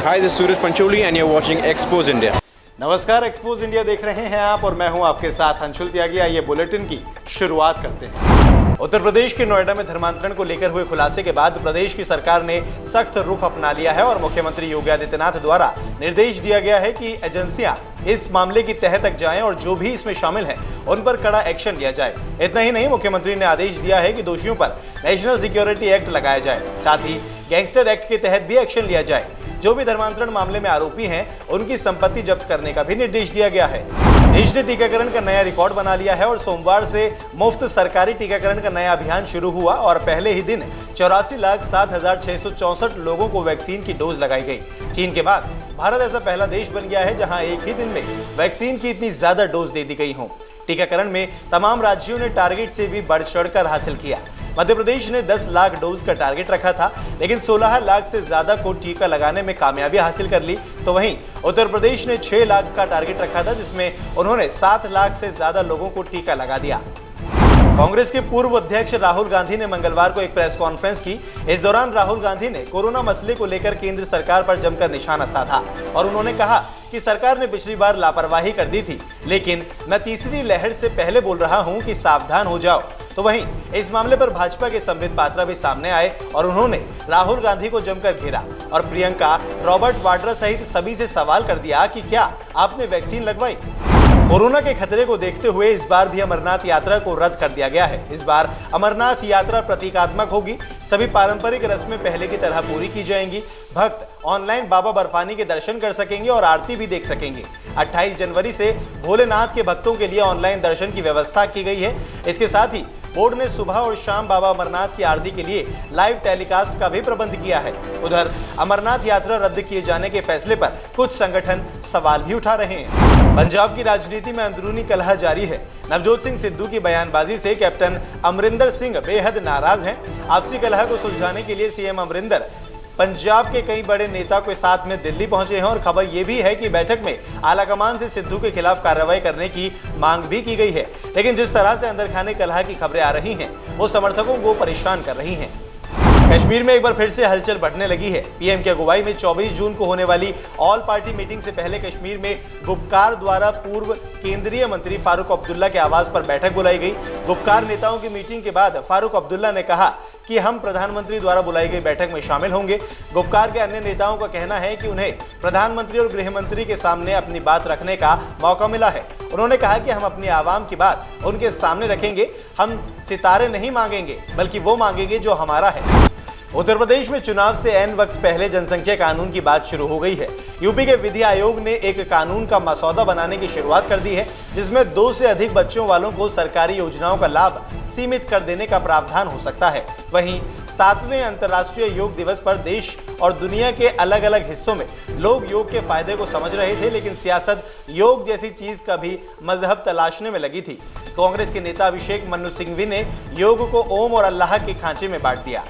Hi, this is Suraj Pancholi and you're watching Expose India. नमस्कार, expose India देख रहे हैं आप और मैं हूं आपके साथ अंशुल त्यागी। आइए बुलेटिन की शुरुआत करते हैं। उत्तर प्रदेश के नोएडा में धर्मांतरण को लेकर हुए खुलासे के बाद प्रदेश की सरकार ने सख्त रुख अपना लिया है और मुख्यमंत्री योगी आदित्यनाथ द्वारा निर्देश दिया गया है कि एजेंसियां इस मामले की तह तक जाएं और जो भी इसमें शामिल हैं उन पर कड़ा एक्शन लिया जाए। इतना ही नहीं, मुख्यमंत्री ने आदेश दिया है कि दोषियों पर नेशनल सिक्योरिटी एक्ट लगाया जाए, साथ ही गैंगस्टर एक्ट के तहत भी एक्शन लिया जाए। जो भी धर्मांतरण मामले में आरोपी हैं उनकी संपत्ति जब्त करने का भी निर्देश दिया गया है। देश ने टीकाकरण का नया रिकॉर्ड बना लिया है और सोमवार से मुफ्त सरकारी टीकाकरण का नया अभियान शुरू हुआ और पहले ही दिन 84,07,664 लोगों को वैक्सीन की डोज लगाई गई। चीन के बाद भारत ऐसा पहला देश बन गया है जहां एक ही दिन में वैक्सीन की इतनी ज्यादा डोज दे दी गई हो। टीकाकरण में तमाम राज्यों ने टारगेट से भी बढ़ चढ़कर हासिल किया। मध्य प्रदेश ने 10 लाख डोज का टारगेट रखा था, लेकिन 16 लाख से ज्यादा को टीका लगाने में कामयाबी हासिल कर ली। तो वहीं उत्तर प्रदेश ने 6 लाख का टारगेट रखा था, जिसमें उन्होंने 7 लाख से ज्यादा लोगों को टीका लगा दिया। कांग्रेस के पूर्व अध्यक्ष राहुल गांधी ने मंगलवार को एक प्रेस कॉन्फ्रेंस की। इस दौरान राहुल गांधी ने कोरोना मसले को लेकर केंद्र सरकार पर जमकर निशाना साधा और उन्होंने कहा कि सरकार ने पिछली बार लापरवाही कर दी थी, लेकिन मैं तीसरी लहर से पहले बोल रहा हूं कि सावधान हो जाओ। तो वहीं इस मामले पर भाजपा के संबित पात्रा भी सामने आए और उन्होंने राहुल गांधी को जमकर घेरा और प्रियंका, रॉबर्ट वाड्रा सहित सभी से सवाल कर दिया कि क्या आपने वैक्सीन लगवाई। कोरोना के खतरे को देखते हुए इस बार भी अमरनाथ यात्रा को रद्द कर दिया गया है। इस बार अमरनाथ यात्रा प्रतीकात्मक होगी। सभी पारंपरिक रस्में पहले की तरह पूरी की जाएंगी। भक्त ऑनलाइन बाबा बर्फानी के दर्शन कर सकेंगे और आरती भी देख सकेंगे। 28 जनवरी से भोलेनाथ के भक्तों के लिए ऑनलाइन दर्शन की व्यवस्था की गई है। इसके साथ ही बोर्ड ने सुबह और शाम बाबा अमरनाथ की आरती के लिए लाइव टेलीकास्ट का भी प्रबंध किया है। उधर अमरनाथ यात्रा रद्द किए जाने के फैसले पर कुछ संगठन सवाल भी उठा रहे हैं। पंजाब की राजनीति में अंदरूनी कलह जारी है। नवजोत सिंह सिद्धू की बयानबाजी से कैप्टन अमरिंदर सिंह बेहद नाराज हैं। आपसी कलह को सुलझाने के लिए सीएम अमरिंदर पंजाब के कई बड़े नेता के साथ में दिल्ली पहुंचे हैं और खबर यह भी है कि बैठक में आलाकमान से सिद्धू के खिलाफ कार्रवाई करने की मांग भी की गई है। लेकिन जिस तरह से अंदर खाने कलह की खबरें आ रही हैं वो समर्थकों को परेशान कर रही हैं। कश्मीर में एक बार फिर से हलचल बढ़ने लगी है। पीएम की अगुवाई में 24 जून को होने वाली ऑल पार्टी मीटिंग से पहले कश्मीर में गुपकार द्वारा पूर्व केंद्रीय मंत्री फारूक अब्दुल्ला के आवास पर बैठक बुलाई गई। गुपकार नेताओं की मीटिंग के बाद फारूक अब्दुल्ला ने कहा कि हम प्रधानमंत्री द्वारा बुलाई गई बैठक में शामिल होंगे। गुपकार के अन्य नेताओं का कहना है कि उन्हें प्रधानमंत्री और गृह मंत्री के सामने अपनी बात रखने का मौका मिला है। उन्होंने कहा कि हम अपनी आवाम की बात उनके सामने रखेंगे। हम सितारे नहीं मांगेंगे, बल्कि वो मांगेंगे जो हमारा है। उत्तर प्रदेश में चुनाव से ऐन वक्त पहले जनसंख्या कानून की बात शुरू हो गई है। यूपी के विधि आयोग ने एक कानून का मसौदा बनाने की शुरुआत कर दी है, जिसमें 2 से अधिक बच्चों वालों को सरकारी योजनाओं का लाभ सीमित कर देने का प्रावधान हो सकता है। वहीं 7वें अंतर्राष्ट्रीय योग दिवस पर देश और दुनिया के अलग अलग हिस्सों में लोग योग के फायदे को समझ रहे थे, लेकिन सियासत योग जैसी चीज का भी मजहब तलाशने में लगी थी। कांग्रेस के नेता अभिषेक मनु सिंघवी ने योग को ओम और अल्लाह के खांचे में बांट दिया।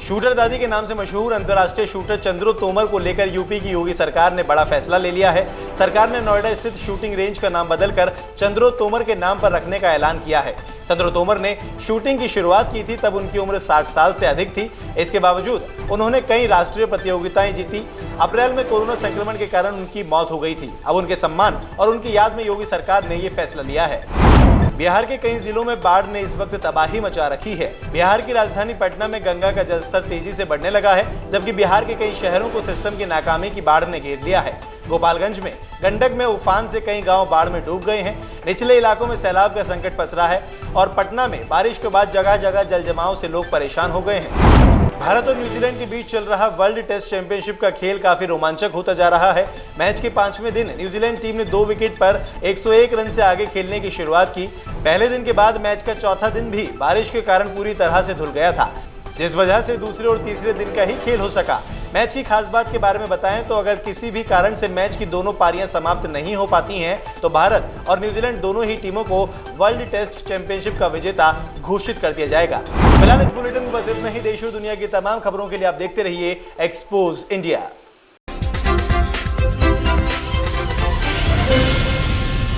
शूटर दादी के नाम से मशहूर अंतर्राष्ट्रीय शूटर चंद्रो तोमर को लेकर यूपी की योगी सरकार ने बड़ा फैसला ले लिया है। सरकार ने नोएडा स्थित शूटिंग रेंज का नाम बदलकर चंद्रो तोमर के नाम पर रखने का ऐलान किया है। चंद्रो तोमर ने शूटिंग की शुरुआत की थी तब उनकी उम्र 60 साल से अधिक थी। इसके बावजूद उन्होंने कई राष्ट्रीय प्रतियोगिताएं जीती। अप्रैल में कोरोना संक्रमण के कारण उनकी मौत हो गई थी। अब उनके सम्मान और उनकी याद में योगी सरकार ने ये फैसला लिया है। बिहार के कई जिलों में बाढ़ ने इस वक्त तबाही मचा रखी है। बिहार की राजधानी पटना में गंगा का जलस्तर तेजी से बढ़ने लगा है, जबकि बिहार के कई शहरों को सिस्टम की नाकामी की बाढ़ ने घेर लिया है। गोपालगंज में गंडक में उफान से कई गांव बाढ़ में डूब गए हैं। निचले इलाकों में सैलाब का संकट पसरा है और पटना में बारिश के बाद जगह जगह जल जमाव से लोग परेशान हो गए हैं। भारत और न्यूजीलैंड के बीच चल रहा वर्ल्ड टेस्ट चैंपियनशिप का खेल काफी रोमांचक होता जा रहा है। मैच के 5वें दिन न्यूजीलैंड टीम ने 2 विकेट पर 101 रन से आगे खेलने की शुरुआत की। पहले दिन के बाद मैच का चौथा दिन भी बारिश के कारण पूरी तरह से धुल गया था, जिस वजह से दूसरे और तीसरे दिन का ही खेल हो सका। मैच की खास बात के बारे में बताएं तो अगर किसी भी कारण से मैच की दोनों पारियां समाप्त नहीं हो पाती हैं तो भारत और न्यूजीलैंड दोनों ही टीमों को वर्ल्ड टेस्ट चैंपियनशिप का विजेता घोषित कर दिया जाएगा। फिलहाल इस बुलेटिन में बस इतना ही। देश और दुनिया की तमाम खबरों के लिए आप देखते रहिए एक्सपोज इंडिया।